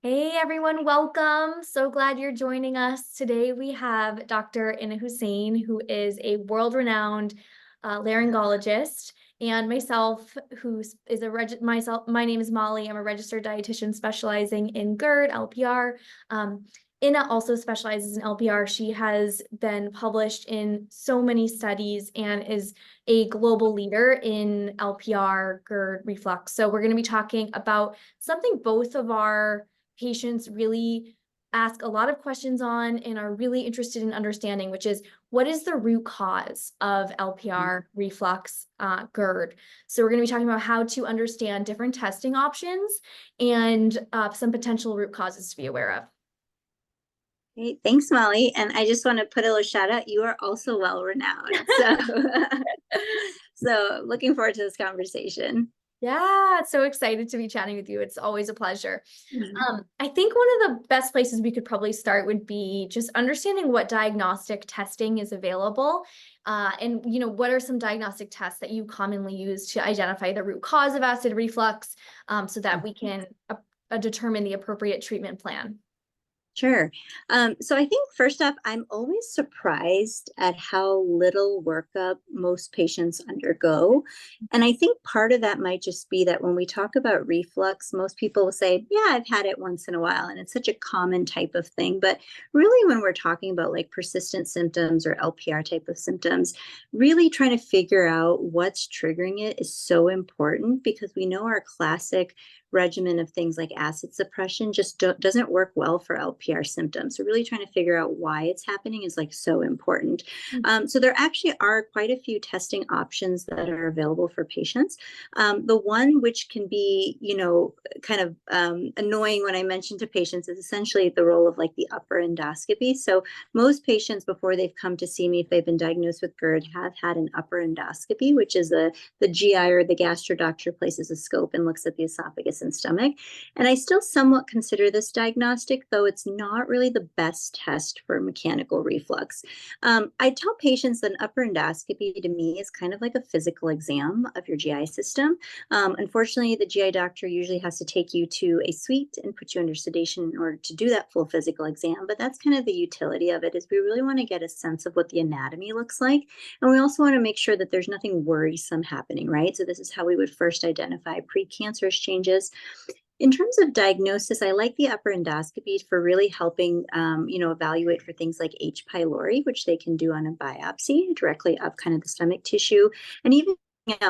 Hey everyone, welcome. So glad you're joining us. Today we have Dr. Inna Hussain, who is a world-renowned laryngologist, and myself, who is my name is Molly. I'm a registered dietitian specializing in GERD, LPR. Inna also specializes in LPR. She has been published in so many studies and is a global leader in LPR, GERD, reflux. So we're going to be talking about something both of our patients really ask a lot of questions on and are really interested in understanding, which is what is the root cause of LPR, reflux, GERD? So we're going to be talking about how to understand different testing options and some potential root causes to be aware of. Great. Thanks, Molly. And I just want to put a little shout out. You are also well renowned. So looking forward to this conversation. Yeah, so excited to be chatting with you. It's always a pleasure. Mhm. I think one of the best places we could probably start would be just understanding what diagnostic testing is available. And what are some diagnostic tests that you commonly use to identify the root cause of acid reflux, so that we can determine the appropriate treatment plan. Sure. So I think first off, I'm always surprised at how little workup most patients undergo. And I think part of that might just be that when we talk about reflux, most people will say, yeah, I've had it once in a while. And it's such a common type of thing. But really, when we're talking about like persistent symptoms or LPR type of symptoms, really trying to figure out what's triggering it is so important because we know our classic regimen of things like acid suppression just doesn't work well for LPR symptoms. So really trying to figure out why it's happening is like so important. So there actually are quite a few testing options that are available for patients. The one which can be, kind of annoying when I mention to patients is essentially the role of like the upper endoscopy. So most patients before they've come to see me, if they've been diagnosed with GERD, have had an upper endoscopy, which is the GI or the gastro doctor places a scope and looks at the esophagus and stomach. And I still somewhat consider this diagnostic, though it's not really the best test for mechanical reflux. I tell patients that an upper endoscopy to me is kind of like a physical exam of your GI system. Unfortunately, the GI doctor usually has to take you to a suite and put you under sedation in order to do that full physical exam. But that's kind of the utility of it, is we really want to get a sense of what the anatomy looks like. And we also want to make sure that there's nothing worrisome happening, right? So this is how we would first identify precancerous changes. In terms of diagnosis, I like the upper endoscopy for really helping, evaluate for things like H. pylori, which they can do on a biopsy directly up kind of the stomach tissue, and even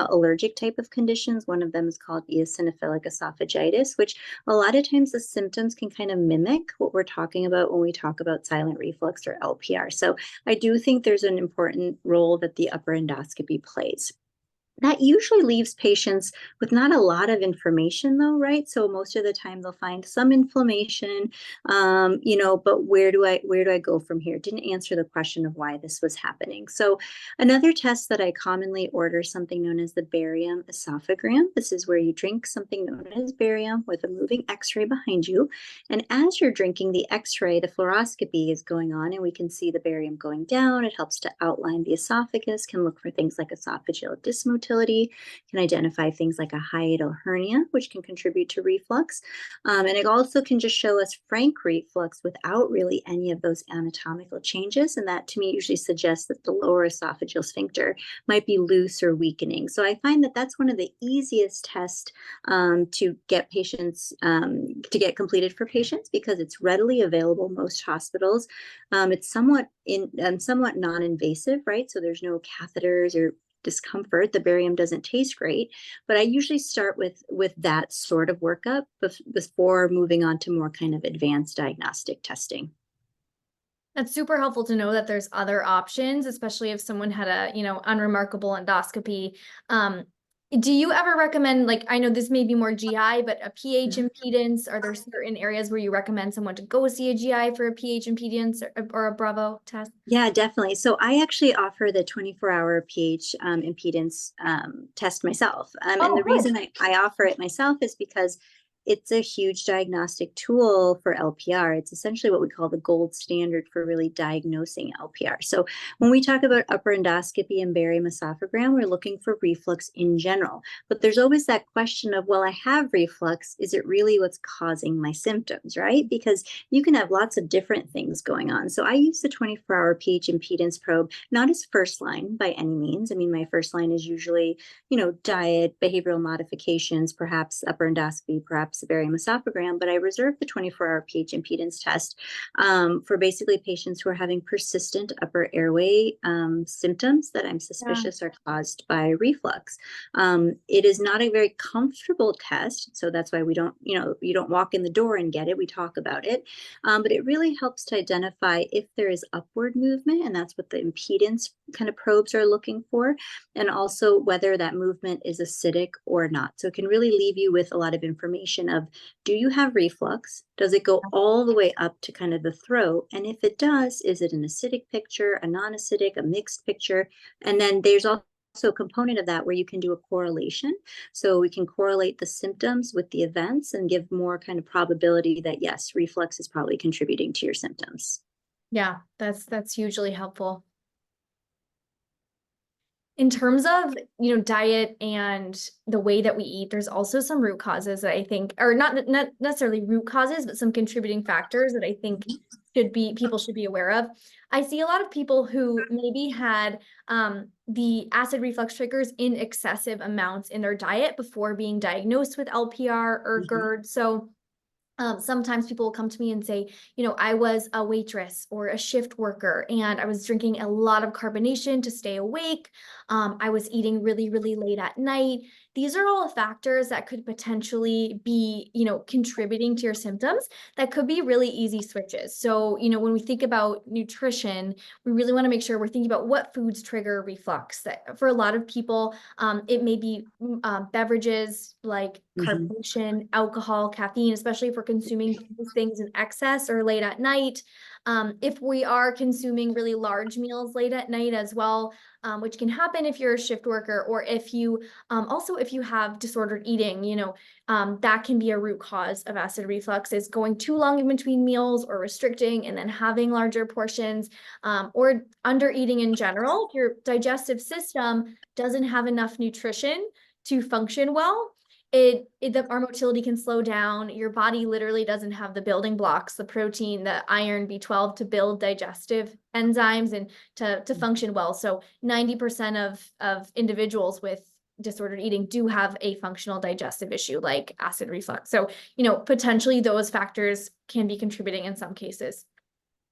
allergic type of conditions. One of them is called eosinophilic esophagitis, which a lot of times the symptoms can kind of mimic what we're talking about when we talk about silent reflux or LPR. So I do think there's an important role that the upper endoscopy plays. That usually leaves patients with not a lot of information, though, right? So most of the time they'll find some inflammation, but where do I go from here? Didn't answer the question of why this was happening. So another test that I commonly order is something known as the barium esophagram. This is where you drink something known as barium with a moving X-ray behind you, and as you're drinking the X-ray, the fluoroscopy is going on, and we can see the barium going down. It helps to outline the esophagus, can look for things like esophageal dysmotility, can identify things like a hiatal hernia, which can contribute to reflux. And it also can just show us frank reflux without really any of those anatomical changes. And that to me usually suggests that the lower esophageal sphincter might be loose or weakening. So I find that that's one of the easiest tests to get to get completed for patients because it's readily available in most hospitals. It's somewhat non-invasive, right? So there's no catheters or discomfort. The barium doesn't taste great, but I usually start with that sort of workup before moving on to more kind of advanced diagnostic testing. That's super helpful to know that there's other options, especially if someone had a, unremarkable endoscopy. Do you ever recommend, like, I know this may be more GI, but a pH impedance? Are there certain areas where you recommend someone to go see a GI for a pH impedance or a Bravo test? Yeah, definitely. So I actually offer the 24-hour pH impedance test myself. And Oh, the good. reason I offer it myself is because it's a huge diagnostic tool for LPR. It's essentially what we call the gold standard for really diagnosing LPR. So when we talk about upper endoscopy and barium esophagram, we're looking for reflux in general. But there's always that question of, well, I have reflux. Is it really what's causing my symptoms, right? Because you can have lots of different things going on. So I use the 24-hour pH impedance probe, not as first line by any means. I mean, my first line is usually, diet, behavioral modifications, perhaps upper endoscopy, perhaps a barium esophagram, but I reserve the 24-hour pH impedance test for basically patients who are having persistent upper airway symptoms that I'm Yeah. suspicious are caused by reflux. It is not a very comfortable test, so that's why we don't, you don't walk in the door and get it. We talk about it, but it really helps to identify if there is upward movement, and that's what the impedance kind of probes are looking for, and also whether that movement is acidic or not. So it can really leave you with a lot of information of, do you have reflux? Does it go all the way up to kind of the throat? And if it does, is it an acidic picture, a non-acidic, a mixed picture? And then there's also a component of that where you can do a correlation. So we can correlate the symptoms with the events and give more kind of probability that yes, reflux is probably contributing to your symptoms. Yeah, that's hugely helpful. In terms of, diet and the way that we eat, there's also some root causes that I think, or not necessarily root causes, but some contributing factors that I think people should be aware of. I see a lot of people who maybe had the acid reflux triggers in excessive amounts in their diet before being diagnosed with LPR or GERD. So sometimes people will come to me and say, I was a waitress or a shift worker and I was drinking a lot of carbonation to stay awake. I was eating really, really late at night. These are all factors that could potentially be, contributing to your symptoms that could be really easy switches. So, when we think about nutrition, we really want to make sure we're thinking about what foods trigger reflux. That for a lot of people, it may be beverages like Mhm. carbonation, alcohol, caffeine, especially if we're consuming these things in excess or late at night. If we are consuming really large meals late at night as well, which can happen if you're a shift worker, or if you also if you have disordered eating, that can be a root cause of acid reflux, is going too long in between meals or restricting and then having larger portions, or under eating in general. If your digestive system doesn't have enough nutrition to function well, our motility can slow down. Your body literally doesn't have the building blocks, the protein, the iron, B12 to build digestive enzymes and to function well. So 90% of individuals with disordered eating do have a functional digestive issue like acid reflux. So, potentially those factors can be contributing in some cases.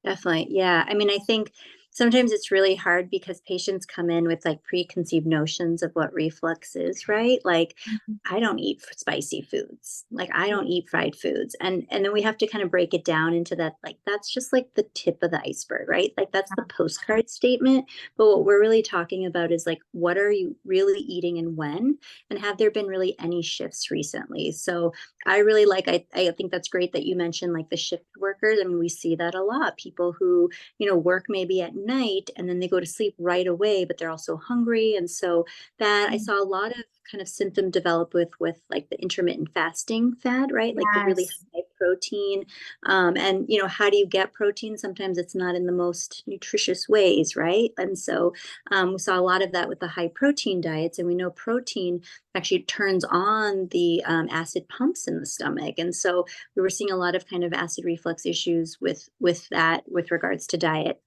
Definitely. Yeah. I mean, I think sometimes it's really hard because patients come in with like preconceived notions of what reflux is, right? Like, Mhm. I don't eat spicy foods. Like, I don't eat fried foods. And then we have to kind of break it down into that, like, that's just like the tip of the iceberg, right? Like, that's the postcard statement. But what we're really talking about is like, what are you really eating and when? And have there been really any shifts recently? So I really I think that's great that you mentioned like the shift workers. I mean, we see that a lot. People who, work maybe at night and then they go to sleep right away, but they're also hungry. And so that I saw a lot of kind of symptom develop with like the intermittent fasting fad, right? Like the really Yes. high protein. And how do you get protein? Sometimes it's not in the most nutritious ways, right? And so we saw a lot of that with the high protein diets, and we know protein actually turns on the acid pumps in the stomach, and so we were seeing a lot of kind of acid reflux issues with that with regards to diet.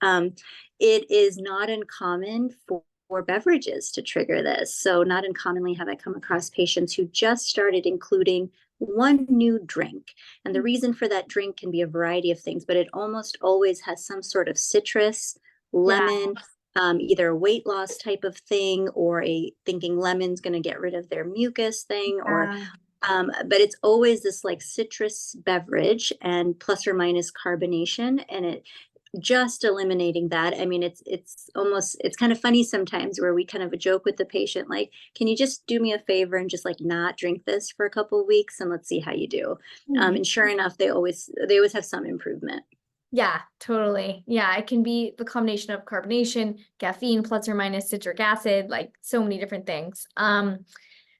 It is not uncommon for beverages to trigger this. So not uncommonly have I come across patients who just started including one new drink. And the reason for that drink can be a variety of things, but it almost always has some sort of citrus, Yeah. lemon, either a weight loss type of thing or a thinking lemon's going to get rid of their mucus thing, or Yeah. but it's always this like citrus beverage and plus or minus carbonation, and it just eliminating that. I mean, it's kind of funny sometimes where we kind of a joke with the patient, like, can you just do me a favor and just like not drink this for a couple of weeks and let's see how you do. Mhm. And sure enough, they always have some improvement. Yeah, totally. Yeah, it can be the combination of carbonation, caffeine, plus or minus citric acid, like so many different things.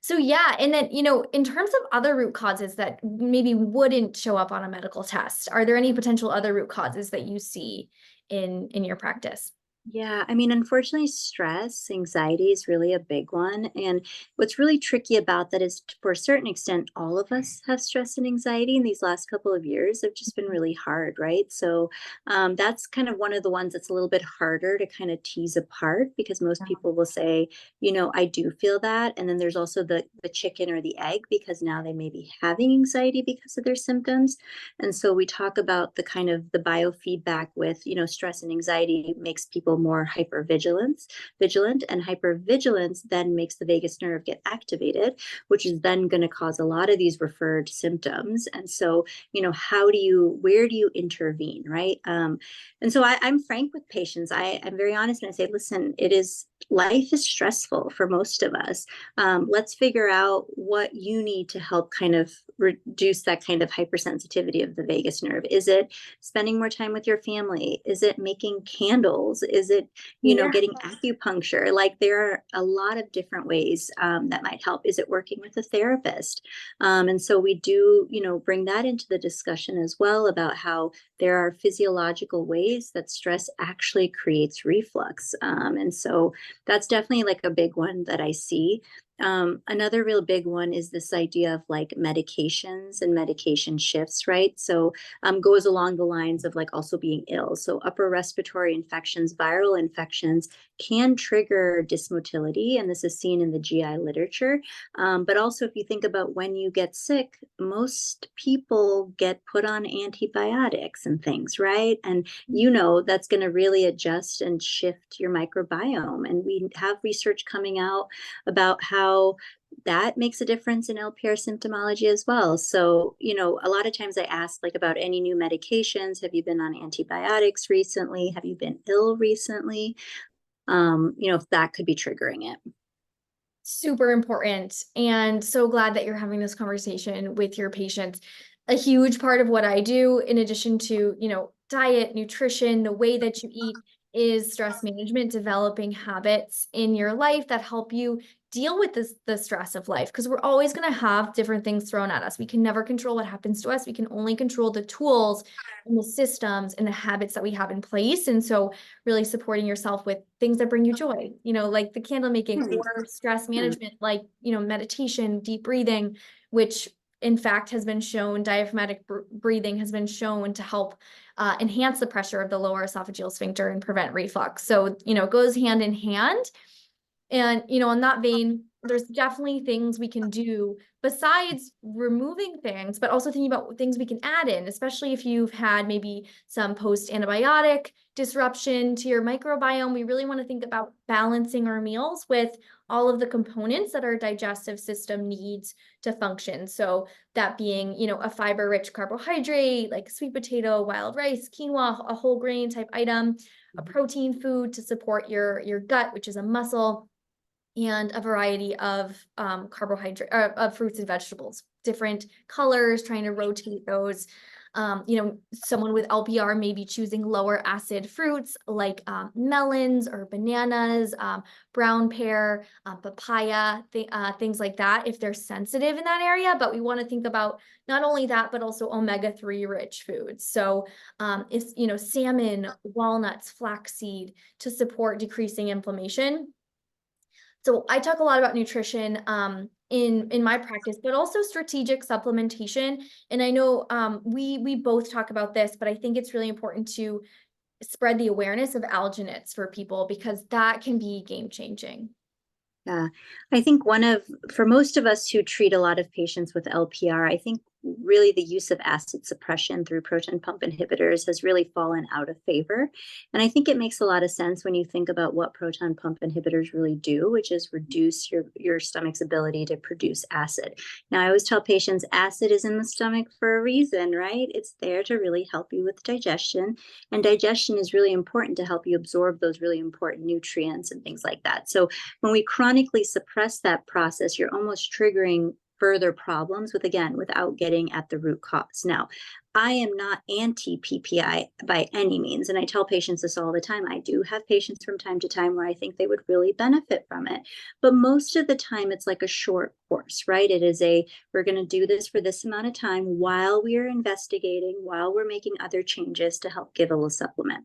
So yeah, and then, in terms of other root causes that maybe wouldn't show up on a medical test, are there any potential other root causes that you see in your practice? Yeah, I mean, unfortunately, stress, anxiety is really a big one. And what's really tricky about that is, for a certain extent, all of us have stress and anxiety. In these last couple of years have just been really hard, right? So that's kind of one of the ones that's a little bit harder to kind of tease apart, because most people will say, I do feel that. And then there's also the chicken or the egg, because now they may be having anxiety because of their symptoms. And so we talk about the kind of the biofeedback with, stress and anxiety makes people more vigilant, and hypervigilance then makes the vagus nerve get activated, which is then going to cause a lot of these referred symptoms. And so, where do you intervene, right? And so I'm frank with patients. I'm very honest, and I say, listen, life is stressful for most of us. Let's figure out what you need to help kind of reduce that kind of hypersensitivity of the vagus nerve. Is it spending more time with your family? Is it making candles? Is it, Yeah. getting acupuncture? Like, there are a lot of different ways that might help. Is it working with a therapist? And so we do, bring that into the discussion as well, about how there are physiological ways that stress actually creates reflux. And so that's definitely like a big one that I see. Another real big one is this idea of like medications and medication shifts, right? So goes along the lines of like also being ill. So upper respiratory infections, viral infections can trigger dysmotility, and this is seen in the GI literature. But also, if you think about when you get sick, most people get put on antibiotics and things, right? And that's going to really adjust and shift your microbiome. And we have research coming out about how that makes a difference in LPR symptomology as well. So, a lot of times I ask like about any new medications. Have you been on antibiotics recently? Have you been ill recently? If that could be triggering it. Super important, and so glad that you're having this conversation with your patients. A huge part of what I do, in addition to, diet, nutrition, the way that you eat, is stress management, developing habits in your life that help you deal with the stress of life, because we're always going to have different things thrown at us. We can never control what happens to us. We can only control the tools and the systems and the habits that we have in place. And so really supporting yourself with things that bring you joy, like the candle making, or stress management, like, meditation, deep breathing, which in fact has been shown, diaphragmatic breathing has been shown to help enhance the pressure of the lower esophageal sphincter and prevent reflux. So, it goes hand in hand. And, in that vein, there's definitely things we can do besides removing things, but also thinking about things we can add in, especially if you've had maybe some post-antibiotic disruption to your microbiome. We really want to think about balancing our meals with all of the components that our digestive system needs to function. So that being, a fiber-rich carbohydrate like sweet potato, wild rice, quinoa, a whole grain type item, a protein food to support your gut, which is a muscle, and a variety of carbohydrate of fruits and vegetables, different colors, trying to rotate those. Someone with LPR may be choosing lower acid fruits like melons or bananas, brown pear, papaya, things like that, if they're sensitive in that area. But we want to think about not only that, but also omega-3 rich foods. So it's, salmon, walnuts, flaxseed, to support decreasing inflammation. So I talk a lot about nutrition in my practice, but also strategic supplementation. And I know we both talk about this, but I think it's really important to spread the awareness of alginates for people, because that can be game changing. Yeah, I think for most of us who treat a lot of patients with LPR, I think really the use of acid suppression through proton pump inhibitors has really fallen out of favor. And I think it makes a lot of sense when you think about what proton pump inhibitors really do, which is reduce your stomach's ability to produce acid. Now, I always tell patients acid is in the stomach for a reason, right? It's there to really help you with digestion. And digestion is really important to help you absorb those really important nutrients and things like that. So when we chronically suppress that process, you're almost triggering further problems with, again, without getting at the root cause. Now, I am not anti PPI by any means. And I tell patients this all the time. I do have patients from time to time where I think they would really benefit from it. But most of the time, it's like a short course, right? It is we're going to do this for this amount of time while we are investigating, while we're making other changes to help give a little supplement.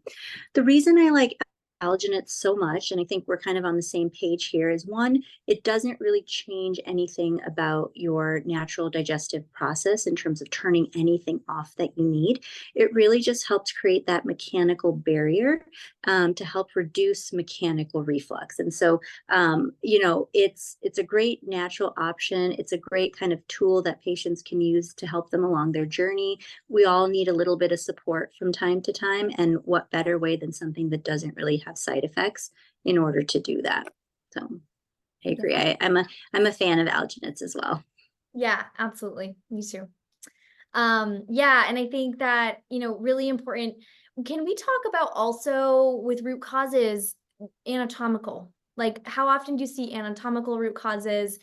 The reason I like alginate so much, and I think we're kind of on the same page here, is one, it doesn't really change anything about your natural digestive process in terms of turning anything off that you need. It really just helps create that mechanical barrier to help reduce mechanical reflux. And so, it's a great natural option. It's a great kind of tool that patients can use to help them along their journey. We all need a little bit of support from time to time, and what better way than something that doesn't really have side effects in order to do that. So I agree. I'm a fan of alginates as well. Yeah, absolutely. Me too. Yeah, and I think that, really important. Can we talk about also with root causes, anatomical? Like how often do you see anatomical root causes?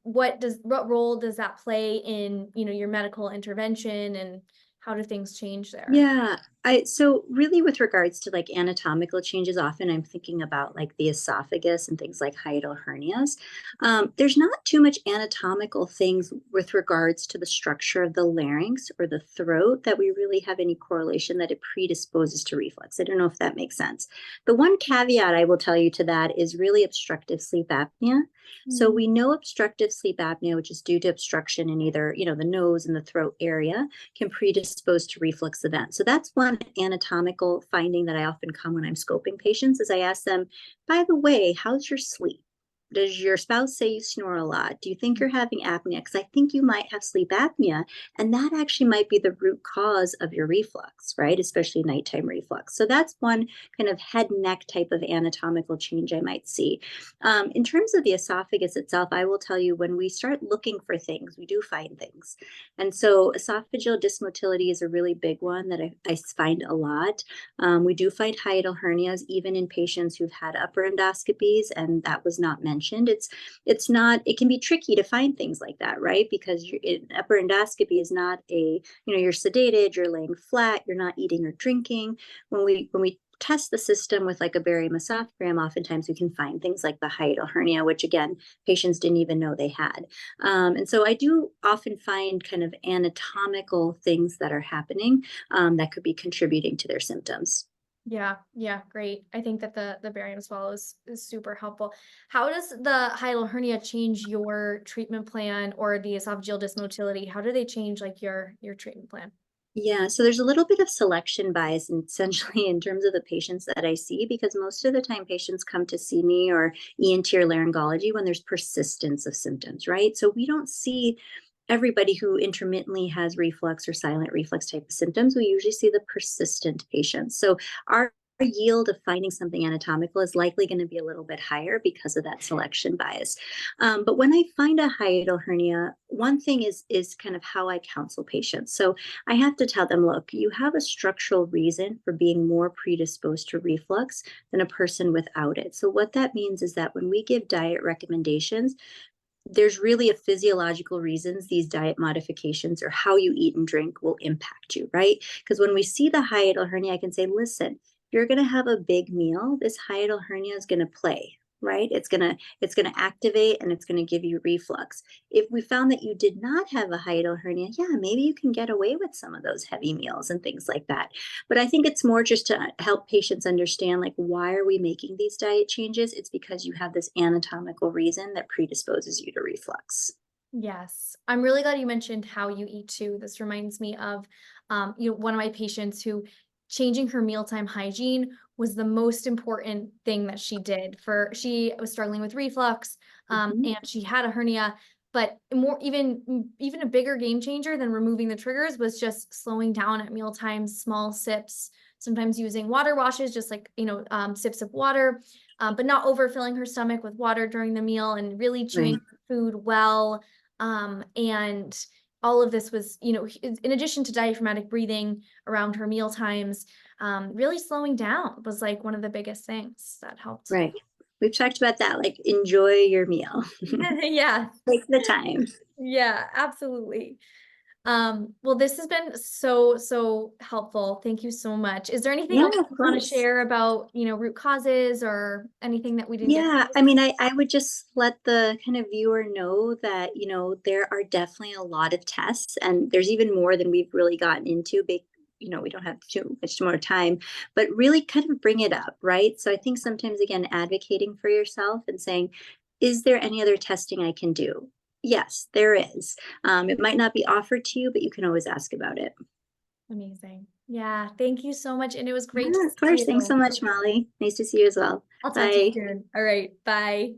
What role does that play in, your medical intervention, and how do things change there? Yeah, so really with regards to like anatomical changes, often I'm thinking about like the esophagus and things like hiatal hernias. There's not too much anatomical things with regards to the structure of the larynx or the throat that we really have any correlation that it predisposes to reflux. I don't know if that makes sense. The one caveat I will tell you to that is really obstructive sleep apnea. So Mm. we know obstructive sleep apnea, which is due to obstruction in either, the nose and the throat area, can predispose to reflux events. So that's one anatomical finding that I often come when I'm scoping patients is I ask them, by the way, how's your sleep? Does your spouse say you snore a lot? Do you think you're having apnea? Because I think you might have sleep apnea, and that actually might be the root cause of your reflux, right? Especially nighttime reflux. So that's one kind of head neck type of anatomical change I might see. In terms of the esophagus itself, I will tell you when we start looking for things, we do find things. And so esophageal dysmotility is a really big one that I find a lot. We do find hiatal hernias even in patients who've had upper endoscopies, and that was not mentioned. It's not. It can be tricky to find things like that, right? Because upper endoscopy is not you're sedated, you're laying flat, you're not eating or drinking. When we test the system with like a barium esophagram, oftentimes we can find things like the hiatal hernia, which again, patients didn't even know they had. And so I do often find kind of anatomical things that are happening that could be contributing to their symptoms. Yeah, yeah, great. I think that the barium swallow is super helpful. How does the hiatal hernia change your treatment plan, or the esophageal dysmotility? How do they change like your treatment plan? Yeah, so there's a little bit of selection bias essentially in terms of the patients that I see, because most of the time patients come to see me or ENT or laryngology when there's persistence of symptoms, right? So we don't see everybody who intermittently has reflux or silent reflux type of symptoms. We usually see the persistent patients. So our yield of finding something anatomical is likely going to be a little bit higher because of that selection bias. But when I find a hiatal hernia, one thing is kind of how I counsel patients. So I have to tell them, look, you have a structural reason for being more predisposed to reflux than a person without it. So what that means is that when we give diet recommendations, there's really a physiological reasons these diet modifications or how you eat and drink will impact you, right? Because when we see the hiatal hernia, I can say, listen, you're going to have a big meal. This hiatal hernia is going to play, right? It's going to activate and it's going to give you reflux. If we found that you did not have a hiatal hernia, yeah, maybe you can get away with some of those heavy meals and things like that. But I think it's more just to help patients understand, like, why are we making these diet changes? It's because you have this anatomical reason that predisposes you to reflux. Yes, I'm really glad you mentioned how you eat too. This reminds me of, one of my patients who changing her mealtime hygiene was the most important thing that she did. She was struggling with reflux, Mhm. and she had a hernia. But even a bigger game changer than removing the triggers was just slowing down at meal times, small sips, sometimes using water washes, just like sips of water, but not overfilling her stomach with water during the meal, and really chewing Right. food well. And all of this was, in addition to diaphragmatic breathing around her meal times, really slowing down was like one of the biggest things that helped. Right. we've talked about that, like enjoy your meal. Yeah, Take the time. yeah, absolutely. Well, this has been so helpful. Thank you so much. Is there anything Yeah, else of you want to course. share about, root causes or anything that we didn't get Yeah, to? I mean, I would just let the kind of viewer know that, there are definitely a lot of tests, and there's even more than we've really gotten into. We don't have too much more time, but really kind of bring it up, right? So I think sometimes, again, advocating for yourself and saying, is there any other testing I can do? Yes, there is. It might not be offered to you, but you can always ask about it. Amazing. Yeah, thank you so much. And it was great to Yeah, of see course. Thanks so you. much, Molly. Nice to see you as well. I'll talk to you Bye. soon. All right, bye.